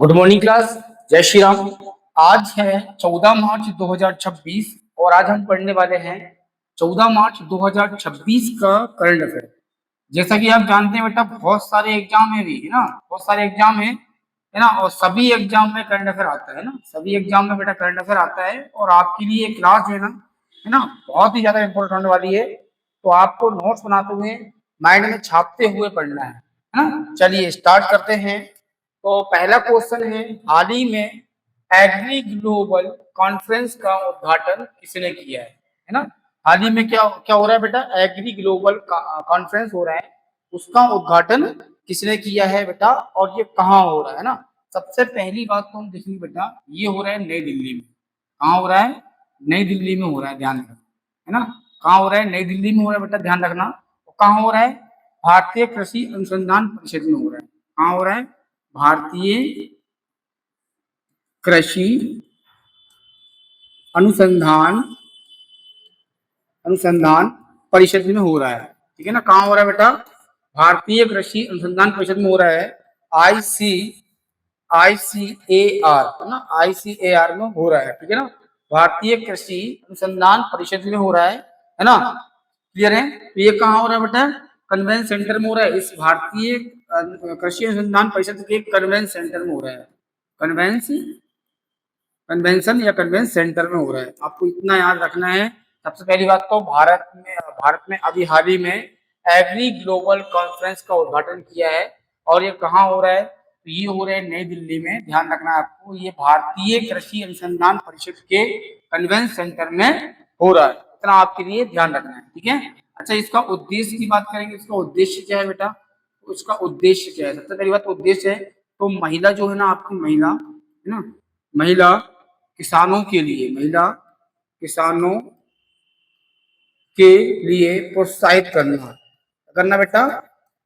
Good morning class. जय श्री राम। आज है 14 मार्च 2026 और आज हम पढ़ने वाले हैं 14 मार्च 2026 का करंट अफेयर। जैसा कि आप जानते हैं बेटा, बहुत सारे एग्जाम है भी, है ना, बहुत सारे एग्जाम है ना, और सभी एग्जाम में करंट अफेयर आता है ना, सभी एग्जाम में बेटा करंट अफेयर आता है। और आपके लिए क्लास जो है ना बहुत ही ज्यादा इंपॉर्टेंट होने वाली है। तो आपको नोट्स बनाते हुए माइंड में छापते हुए पढ़ना है ना। चलिए स्टार्ट करते हैं। तो पहला क्वेश्चन है, हाल ही में एग्री ग्लोबल कॉन्फ्रेंस का उद्घाटन किसने किया है ना। हाल ही में क्या क्या हो रहा है बेटा, एग्री ग्लोबल कॉन्फ्रेंस हो रहा है, उसका उद्घाटन किसने किया है बेटा, और ये कहाँ हो रहा है ना। सबसे पहली बात तो हम देखेंगे बेटा, ये हो रहा है नई दिल्ली में। कहाँ हो रहा है? नई दिल्ली में हो रहा है, ध्यान रखना, है ना। कहाँ हो रहा है? नई दिल्ली में हो रहा है बेटा, ध्यान रखना। तो कहाँ हो रहा है? भारतीय कृषि अनुसंधान परिषद में हो रहा है। कहाँ हो रहा है? भारतीय कृषि अनुसंधान अनुसंधान परिषद में हो रहा है, ठीक है ना। कहाँ हो रहा है बेटा? भारतीय कृषि अनुसंधान परिषद में हो रहा है। ICAR है ना, ICAR में हो रहा है, ठीक है ना। भारतीय कृषि अनुसंधान परिषद में हो रहा है ना। क्लियर है? तो ये कहाँ हो रहा है बेटा? कन्वेंशन सेंटर में हो रहा है। इस भारतीय कृषि अनुसंधान परिषद के कन्वेंशन सेंटर में हो रहा है। कन्वेंशन या कन्वेंशन सेंटर में हो रहा है। आपको इतना याद रखना है। सबसे पहली बात तो भारत में अभी हाल ही में एग्री ग्लोबल कॉन्फ्रेंस का उद्घाटन किया है। और ये कहाँ हो रहा है? तो ये हो रहा है नई दिल्ली में। ध्यान रखना है आपको, ये भारतीय कृषि अनुसंधान परिषद के कन्वेंशन सेंटर में हो रहा है। इतना आपके लिए ध्यान रखना है, ठीक है। अच्छा, इसका उद्देश्य की बात करेंगे। इसका उद्देश्य क्या है बेटा? उसका उद्देश्य क्या है? सबसे पहली बात उद्देश्य है तो महिला जो है ना, आपकी महिला है ना, महिला किसानों के लिए, महिला किसानों के लिए प्रोत्साहित करना बेटा,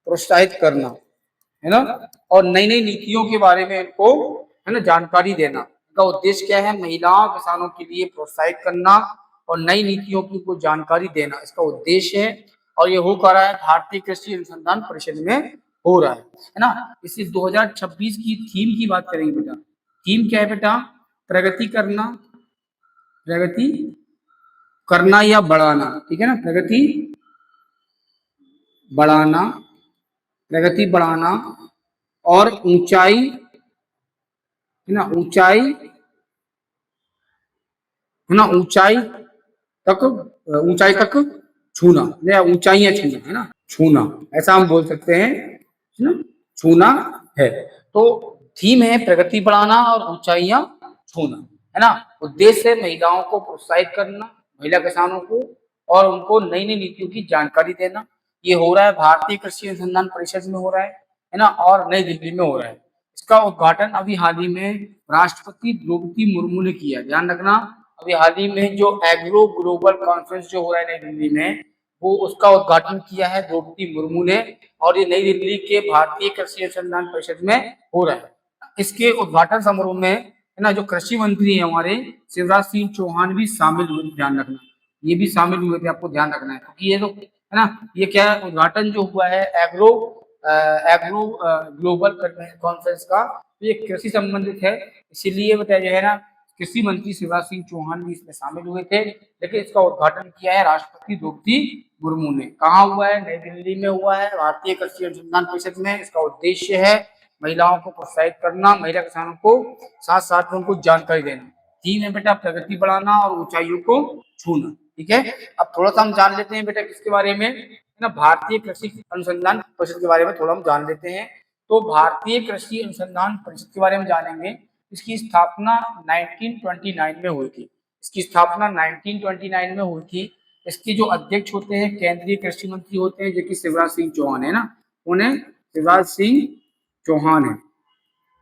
प्रोत्साहित करना, है ना। और नई नई नीतियों के बारे में इनको, है ना, जानकारी देना। इनका उद्देश्य क्या है? महिलाओं किसानों के लिए प्रोत्साहित करना और नई नीतियों की को जानकारी देना, इसका उद्देश्य है। और ये हो कर रहा है भारतीय कृषि अनुसंधान परिषद में हो रहा है ना। इसी 2026 की थीम की बात करेंगे बेटा। थीम क्या है बेटा? प्रगति करना या बढ़ाना, ठीक है ना। बढ़ाना प्रगति बढ़ाना और ऊंचाई, है ना, ऊंचाई तक छूना या ऊंचाइयां छूना, है ना, छूना, ऐसा हम बोल सकते हैं, है ना, छूना है। तो थीम है प्रगति बढ़ाना और ऊंचाइयां छूना, है ना। उद्देश्य है महिलाओं को प्रोत्साहित करना, महिला किसानों को, और उनको नई नई नीतियों की जानकारी देना। ये हो रहा है भारतीय कृषि अनुसंधान परिषद में हो रहा है ना, और नई दिल्ली में हो रहा है। इसका उद्घाटन अभी हाल ही में राष्ट्रपति द्रौपदी मुर्मू ने किया। ध्यान रखना, अभी हाल ही में जो एग्रो ग्लोबल कॉन्फ्रेंस जो हो रहा है नई दिल्ली में, वो उसका उद्घाटन किया है द्रौपदी मुर्मू ने। और ये नई दिल्ली के भारतीय कृषि अनुसंधान परिषद में हो रहा है। इसके उद्घाटन समारोह में, है ना, जो कृषि मंत्री है हमारे शिवराज सिंह चौहान भी शामिल हुए। ध्यान रखना, ये भी शामिल हुए थे, आपको ध्यान रखना है, क्योंकि ये जो है ना, ये क्या है, उद्घाटन जो हुआ है एग्रो ग्लोबल कॉन्फ्रेंस का, तो ये कृषि संबंधित है। इसीलिए बेटा जो है ना, कृषि मंत्री शिवराज सिंह चौहान भी इसमें शामिल हुए थे। लेकिन इसका उद्घाटन किया है राष्ट्रपति द्रौपदी मुर्मू ने। कहाँ हुआ है? नई दिल्ली में हुआ है, भारतीय कृषि अनुसंधान परिषद में। इसका उद्देश्य है महिलाओं को प्रोत्साहित करना, महिला किसानों को साथ साथ में उनको जानकारी देना। थीम है बेटा प्रगति बढ़ाना और ऊंचाइयों को छूना, ठीक है। अब थोड़ा सा हम जान लेते हैं बेटा किसके बारे में, है ना, भारतीय कृषि अनुसंधान परिषद के बारे में थोड़ा हम जान लेते हैं। तो भारतीय कृषि अनुसंधान परिषद के बारे में जानेंगे। इसकी स्थापना 1929 में हुई थी। इसकी स्थापना 1929 में हुई थी। इसके जो अध्यक्ष होते हैं केंद्रीय कृषि मंत्री होते हैं, जो कि शिवराज सिंह चौहान है ना, उन्हें शिवराज सिंह चौहान है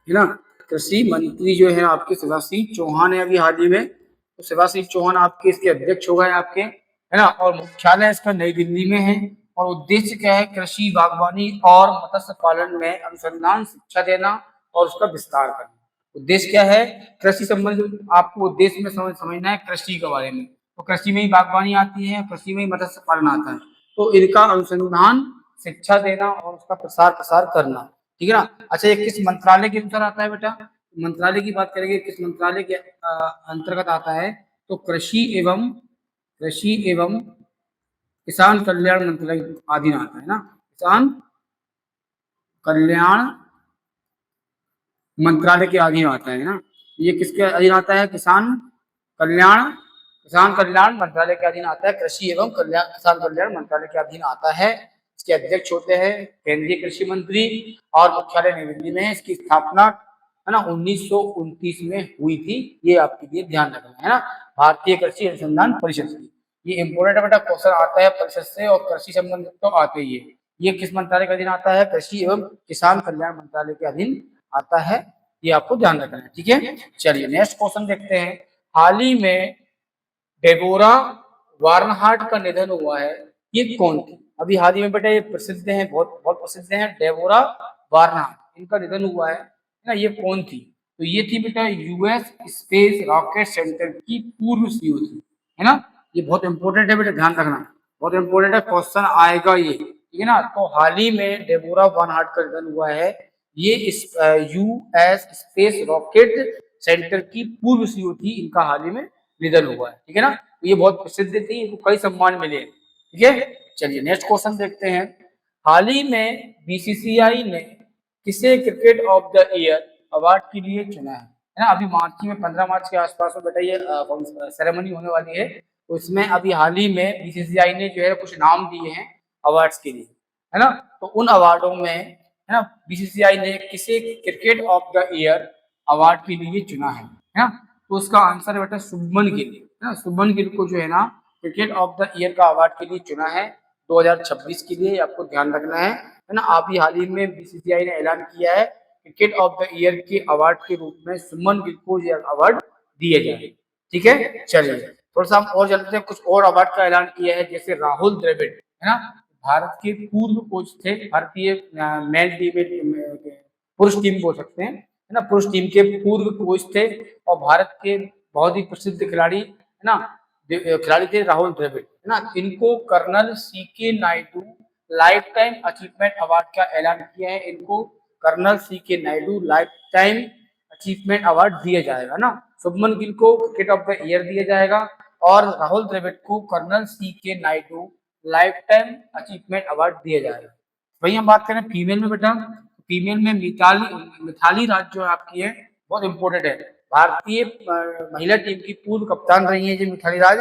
ना। कृषि मंत्री जो है आपके शिवराज सिंह चौहान है अभी हाल ही में। तो शिवराज सिंह चौहान आपके इसके अध्यक्ष हो गए आपके, है ना। और मुख्यालय इसका नई दिल्ली में है। और उद्देश्य क्या है? कृषि, बागवानी और मत्स्य पालन में अनुसंधान, शिक्षा देना और उसका विस्तार करना। उद्देश्य क्या है? कृषि संबंधित आपको उद्देश्य में समझना है कृषि के बारे में। तो कृषि में ही बागवानी आती है, कृषि में ही मत्स्य पालन आता है। तो इनका अनुसंधान, शिक्षा देना और उसका प्रसार करना, ठीक है ना। अच्छा, ये किस मंत्रालय के अनुसार आता है बेटा? मंत्रालय की बात करेंगे, किस मंत्रालय के अंतर्गत आता है, तो कृषि एवं किसान कल्याण मंत्रालय अधीन आता है ना, किसान कल्याण मंत्रालय के अधीन आता है ना। ये किसके अधीन आता है, किसान कल्याण मंत्रालय के अधीन आता है, कृषि एवं किसान कल्याण मंत्रालय के अधीन आता है। इसके अध्यक्ष होते हैं केंद्रीय कृषि मंत्री और मुख्यालय नई दिल्ली में है। इसकी स्थापना है ना 1929 में हुई थी, ये आपके लिए ध्यान रखना है ना, भारतीय कृषि अनुसंधान परिषद की। ये इंपोर्टेंट बेटा क्वेश्चन आता है परिषद से, और कृषि संबंधित तो आते ही है। ये किस मंत्रालय के अधीन आता है, कृषि एवं किसान कल्याण मंत्रालय के अधीन आता है, ये आपको ध्यान रखना है, ठीक है। चलिए नेक्स्ट क्वेश्चन देखते हैं। हाल ही में डेबोरा वार्नहार्ट का निधन हुआ है, ये कौन थी? अभी हाल ही में बेटा ये प्रसिद्ध हैं, बहुत बहुत प्रसिद्ध हैं, डेबोरा वार्नहार्ट, इनका निधन हुआ है ना। ये कौन थी? तो ये थी बेटा यूएस स्पेस रॉकेट सेंटर की पूर्व सीईओ थी, है ना। ये बहुत इंपॉर्टेंट है बेटा, ध्यान रखना, बहुत इंपॉर्टेंट है, क्वेश्चन आएगा ये, ठीक है ना। तो हाल ही में डेबोरा वार्नहार्ट का निधन हुआ है। ये इस यूएस स्पेस रॉकेट सेंटर की पूर्व सीईओ थी, इनका हाल ही में निधन हुआ है, ठीक है ना। ये बहुत प्रसिद्ध थी, इनको कई सम्मान मिले, ठीक है। चलिए नेक्स्ट क्वेश्चन देखते हैं। हाल ही में बीसीसीआई ने किसे cricket of the year award के लिए चुना है ना। अभी मार्च में 15 मार्च के आसपास में बेटा ये सेरेमनी होने वाली है, तो इसमें अभी हाल ही में बीसीसीआई ने जो है कुछ नाम दिए हैं अवार्ड्स के लिए, है ना। तो उन अवार्डों में है ना बीसीसीआई ने किसे cricket of the year award के लिए चुना है ना। तो उसका आंसर बेटा शुभमन गिल, है ना। शुभमन गिल को जो है ना क्रिकेट ऑफ द ईयर का अवार्ड के लिए चुना है 2026 के लिए, आपको ध्यान रखना है ना। अभी हाल ही में बीसीसीआई ने ऐलान किया है क्रिकेट ऑफ द ईयर के अवार्ड के रूप में शुभमन गिल को यह अवार्ड दिया जाए, ठीक है। चलिए थोड़ा सा हम और जानते हैं, कुछ और अवार्ड का ऐलान किया है, जैसे राहुल द्रविड़, है ना, भारत के पूर्व कोच थे, भारतीय मेल टीम पुरुष टीम बोल सकते हैं, है ना, पुरुष टीम के पूर्व कोच थे और भारत के बहुत ही प्रसिद्ध खिलाड़ी, है ना, खिलाड़ी थे राहुल द्रविड़, है ना। इनको colonel CK Naidu lifetime achievement award का ऐलान किया है। इनको colonel CK Naidu lifetime achievement award दिया जाएगा ना। शुभमन गिल को क्रिकेट ऑफ द ईयर दिया जाएगा और राहुल द्रविड़ को colonel CK Naidu lifetime achievement award दिया जाएगा। वही हम बात करें फीमेल में बेटा, फीमेल में मिथाली राज जो आपकी है बहुत इंपॉर्टेंट है, भारतीय महिला टीम की पूर्व कप्तान रही है जी मिथाली राज,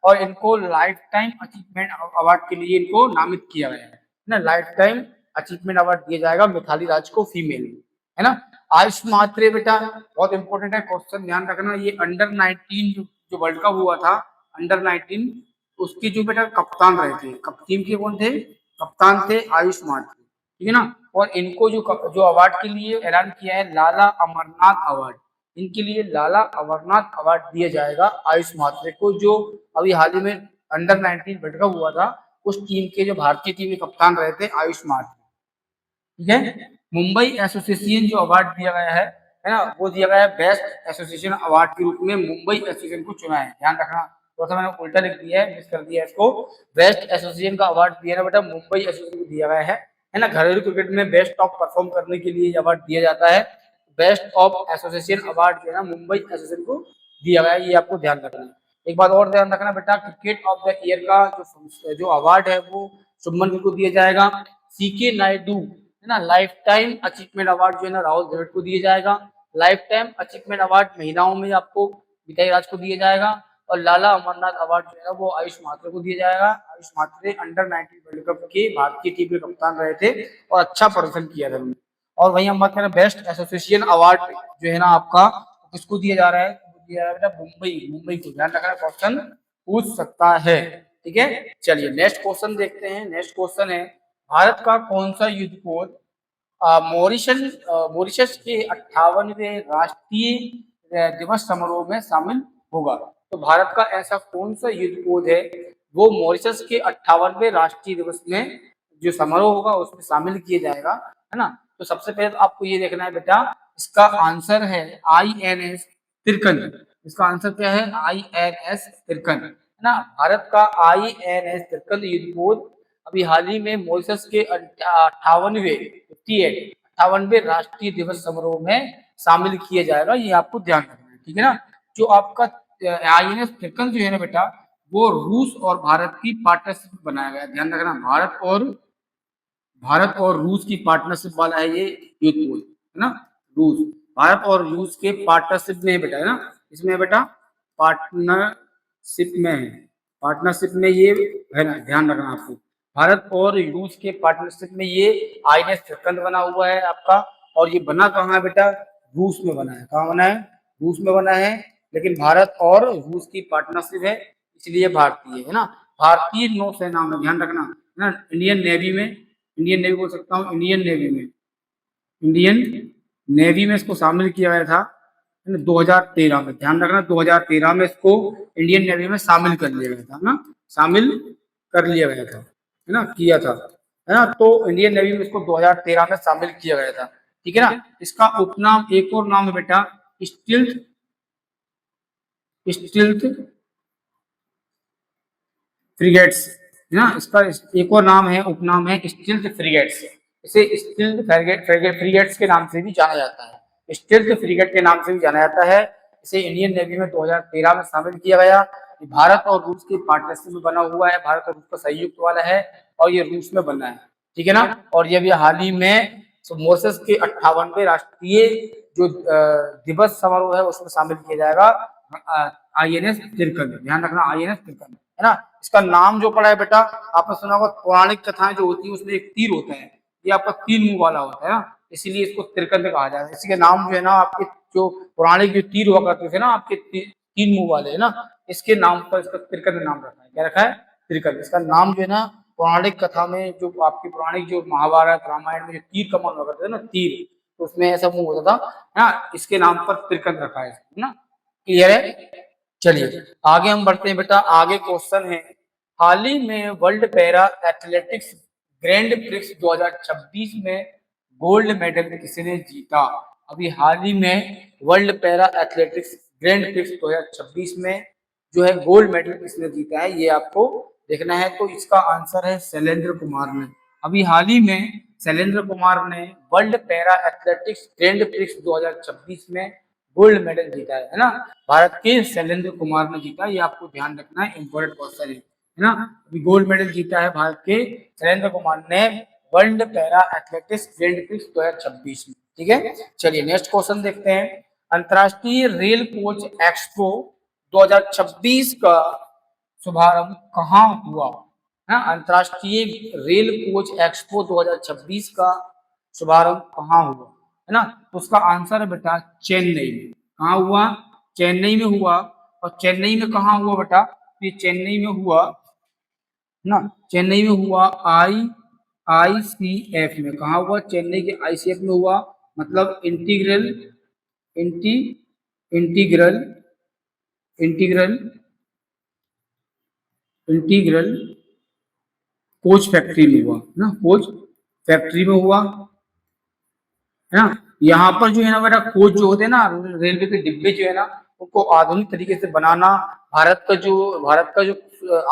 और इनको लाइफ टाइम अचीवमेंट अवार्ड के लिए इनको नामित किया गया है ना। लाइफ टाइम अचीवमेंट अवार्ड दिया जाएगा मिथाली राज को फीमेल में, है ना। आयुष मात्रे बेटा बहुत इंपॉर्टेंट है, क्वेश्चन ध्यान रखना। ये अंडर 19 जो वर्ल्ड कप हुआ था अंडर 19, उसकी जो बेटा कप्तान रहे थे, टीम के कौन थे, कप्तान थे आयुष मात्रे, ठीक है ना। और इनको जो अवार्ड के लिए ऐलान किया है लाला अमरनाथ अवार्ड, इनके लिए लाला अमरनाथ अवार्ड दिया जाएगा आयुष मात्रे को, जो अभी हाल ही में अंडर 19 वर्ल्ड कप हुआ था उस टीम के जो भारतीय टीम के कप्तान रहे थे आयुष मात्रे, ठीक है। मुंबई एसोसिएशन जो अवार्ड दिया गया है ना, वो दिया गया है बेस्ट एसोसिएशन अवार्ड के रूप में मुंबई एसोसिएशन को चुना है, ध्यान रखना। थोड़ा सा मैंने उल्टा लिख दिया है, मिस कर दिया है इसको। बेस्ट एसोसिएशन का अवार्ड दिया ना बेटा मुंबई एसोसिएशन को दिया गया है ना। घरेलू क्रिकेट में बेस्ट ऑफ परफॉर्म करने के लिए अवार्ड दिया जाता है। बेस्ट ऑफ एसोसिएशन अवार्ड जो है ना मुंबई एसोसिएशन को दिया गया है, ये आपको ध्यान रखना है। एक बात और ध्यान रखना बेटा, क्रिकेट ऑफ द ईयर का जो अवार्ड है वो शुभमन गिल को दिया जाएगा। सीके नायडू है ना लाइफ टाइम अचीवमेंट अवार्ड जो है ना राहुल द्रविड़ को दिया जाएगा। लाइफ टाइम अचीवमेंट अवार्ड महिलाओं में आपको मिताली राज को दिया जाएगा, और लाला अमरनाथ अवार्ड जो है वो आयुष मात्रे को दिया जाएगा। आयुष मात्रे अंडर 19 वर्ल्ड कप के भारतीय टीम के कप्तान रहे थे और अच्छा प्रदर्शन किया था। और वहीं हम बात करें बेस्ट एसोसिएशन अवार्ड जो है ना आपका किसको दिया जा रहा है, दिया जा रहा है मुंबई को, ध्यान रखना क्वेश्चन पूछ सकता है, ठीक है। चलिए नेक्स्ट क्वेश्चन देखते हैं। नेक्स्ट क्वेश्चन है भारत का कौन सा युद्धपोत मॉरिशस के 58वें राष्ट्रीय दिवस समारोह में शामिल होगा। तो भारत का ऐसा कौन सा युद्धपोत है वो मॉरिशस के 58वें राष्ट्रीय दिवस में जो समारोह होगा उसमें शामिल किया जाएगा, है ना। तो सबसे पहले तो आपको ये देखना है बेटा, इसका आंसर है INS तिरकन। इसका आंसर क्या है, INS तिरकन, है ना। भारत का INS तिरकन युद्धपोत अभी हाल ही में मॉरिशस के 58वें राष्ट्रीय दिवस समारोह में शामिल किया जाएगा, ये आपको ध्यान रखना है, ठीक है ना। जो आपका INS तिरकन जो है ना बेटा, वो रूस और भारत की पार्टनरशिप बनाया गया, ध्यान रखना, भारत और रूस की पार्टनरशिप वाला है ये युद्ध पोत, है ना। रूस, भारत और रूस के पार्टनरशिप में है बेटा, है ना, इसमें है बेटा, पार्टनरशिप में है, पार्टनरशिप में ये है ना, ध्यान रखना आपको, भारत और रूस के पार्टनरशिप में ये INS तिरकन बना हुआ है आपका। और ये बना कहाँ है बेटा, रूस में बना है, कहाँ बना है, रूस में बना है, लेकिन भारत और रूस की पार्टनरशिप है, इसलिए भारतीय है ना। भारतीय नौसेना में, ध्यान रखना, है ना, इंडियन नेवी में, इंडियन नेवी बोल सकता हूँ, इंडियन नेवी में, इंडियन नेवी में इसको शामिल किया गया था 2013 में, ध्यान रखना, 2013 में इसको इंडियन नेवी में शामिल कर लिया गया था ना, शामिल कर लिया गया था, है ना, किया था, है ना। तो इंडियन नेवी में इसको 2013 में शामिल किया गया था, ठीक है ना। इसका उपनाम, एक और नाम है बेटा, स्टिल्थ, स्टिल्थ फ्रिगेट्स, है ना, इसका एक और नाम है, उपनाम है स्टिल्थ फ्रिगेट्स। इसे स्टिल्थ फ्रिगेट्स के नाम से भी जाना जाता है, स्टिल्थ फ्रिगेट के नाम से भी जाना जाता है। इसे इंडियन नेवी में 2013 में शामिल किया गया। भारत और रूस की पार्टनरशिप में बना हुआ है, भारत और रूस का संयुक्त वाला है, और ये रूस में बना है, ठीक है ना। और ये भी हाल ही में मोसेस के 58वें राष्ट्रीय जो दिवस समारोह है उसमें शामिल किया जाएगा, INS तिरकन, ध्यान रखना, INS तिरकन, है ना। इसका नाम जो पड़ा है बेटा, आपने सुना होगा, पौराणिक कथाएं जो होती है उसमें एक तीर होता है, ये आपका 3 मुंह वाला होता है ना, इसीलिए इसको तिरकन कहा जाता है। इसके नाम जो है ना, आपके जो पौराणिक जो तीर हुआ करते थे ना आपके 3 मुंह वाले, है ना, इसके नाम पर इसका तिरकन नाम रखा है, क्या रखा है, तिरकन। इसका नाम जो है ना, पौराणिक कथा में जो आपकी पौराणिक जो महाभारत रामायण में जो तीर कमान हुआ करते थे ना, तीर, तो उसमें ऐसा मुंह होता था ना, इसके नाम पर तिरकन रखा है ना, क्लियर है। चलिए आगे हम बढ़ते हैं बेटा, आगे क्वेश्चन है, हाल ही में world para athletics grand prix 2026 में गोल्ड मेडल किसने जीता। अभी हाल ही में world para athletics grand prix 2026 में जो है गोल्ड मेडल किसने जीता है, ये आपको देखना है। तो इसका आंसर है शैलेंद्र कुमार ने। अभी हाल ही में शैलेंद्र कुमार ने world para athletics grand prix 2026 में गोल्ड मेडल जीता है ना, भारत के शैलेंद्र कुमार ने जीता, ये आपको ध्यान रखना है, इंपॉर्टेंट क्वेश्चन है ना। अभी गोल्ड मेडल जीता है भारत के शैलेंद्र कुमार ने world para athletics grand prix 2026 में, ठीक है। चलिए नेक्स्ट क्वेश्चन देखते हैं, अंतरराष्ट्रीय रेल कोच एक्सपो 2026 का शुभारंभ कहाँ हुआ, है, अंतरराष्ट्रीय रेल कोच एक्सपो 2026 का शुभारंभ कहाँ हुआ, है ना। तो उसका आंसर है बेटा चेन्नई में, कहाँ हुआ, चेन्नई में हुआ। और चेन्नई में कहाँ हुआ बेटा, ये चेन्नई में हुआ ना, चेन्नई में हुआ ICF में, कहाँ हुआ, चेन्नई के ICF में हुआ, मतलब integral integral integral coach factory में हुआ ना, कोच फैक्ट्री में हुआ, है ना। यहाँ पर जो है ना बेटा, कोच जो होते हैं ना, रेलवे के डिब्बे जो है ना, उनको आधुनिक तरीके से बनाना, भारत का जो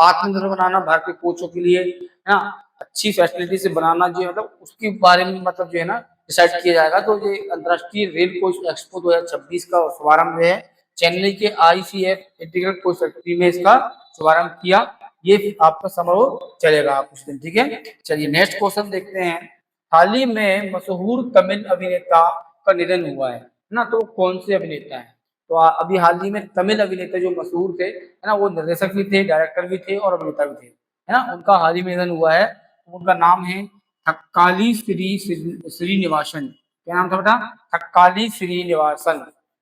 आत्मनिर्भर बनाना भारत के कोचों के लिए, है ना, अच्छी फैसिलिटी से बनाना, जो मतलब उसके बारे में मतलब जो है ना डिसाइड किया जाएगा। तो ये अंतरराष्ट्रीय रेल कोच एक्सपो 2026 का शुभारंभ है चेन्नई के ICF इंटीग्रल कोच फैक्ट्री में इसका शुभारंभ किया। ये आपका समारोह चलेगा कुछ दिन, ठीक है। चलिए नेक्स्ट क्वेश्चन देखते हैं, हाल ही में मशहूर तमिल अभिनेता का निधन हुआ है ना, तो कौन से अभिनेता है। तो अभी हाल ही में तमिल अभिनेता जो मशहूर थे, है ना, वो निर्देशक भी थे, डायरेक्टर भी थे और अभिनेता भी थे, है ना, उनका हाल ही में निधन हुआ है। उनका नाम है थक्काली श्रीनिवासन। क्या नाम था बेटा, थक्काली श्रीनिवासन,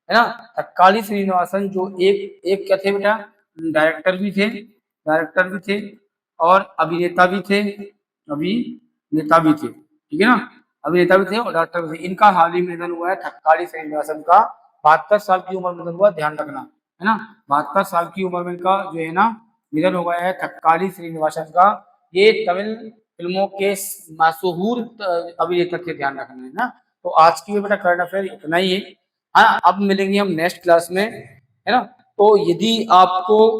है ना। थक्काली श्रीनिवासन जो एक क्या थे बेटा, डायरेक्टर भी थे और अभिनेता भी थे, ठीक है ना, अभिनेता भी थे और डायरेक्टर भी थे। इनका हाल ही में निधन हुआ है थक्काली श्रीनिवासन का, 72 साल की उम्र में निधन हुआ, ध्यान रखना, है ना, 72 साल की उम्र में इनका जो है ना निधन हो गया है थक्काली श्रीनिवासन का। ये तमिल फिल्मों के मशहूर अभिनेता थे, ध्यान रखना है ना। तो आज की बेटा करंट अफेयर इतना ही है, हाँ, अब मिलेंगे हम नेक्स्ट क्लास में, है ना। तो यदि आपको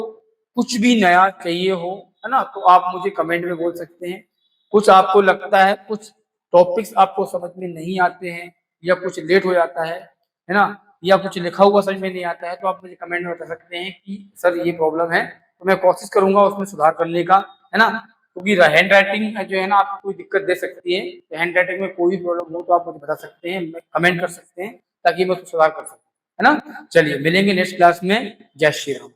कुछ भी नया चाहिए हो, है ना, तो आप मुझे कमेंट में बोल सकते हैं। कुछ आपको लगता है, कुछ टॉपिक्स आपको समझ में नहीं आते हैं या कुछ लेट हो जाता है, है ना, या कुछ लिखा हुआ समझ में नहीं आता है, तो आप मुझे कमेंट में बता सकते हैं कि सर ये प्रॉब्लम है, तो मैं कोशिश करूंगा उसमें सुधार करने का, है ना। क्योंकि हैंड राइटिंग जो है ना आपको कोई दिक्कत दे सकती है, तो हैंड राइटिंग में कोई भी प्रॉब्लम हो तो आप मुझे बता सकते हैं, कमेंट कर सकते हैं, ताकि मैं उसको सुधार कर सकूँ, है ना। चलिए मिलेंगे नेक्स्ट क्लास में। जय श्री राम।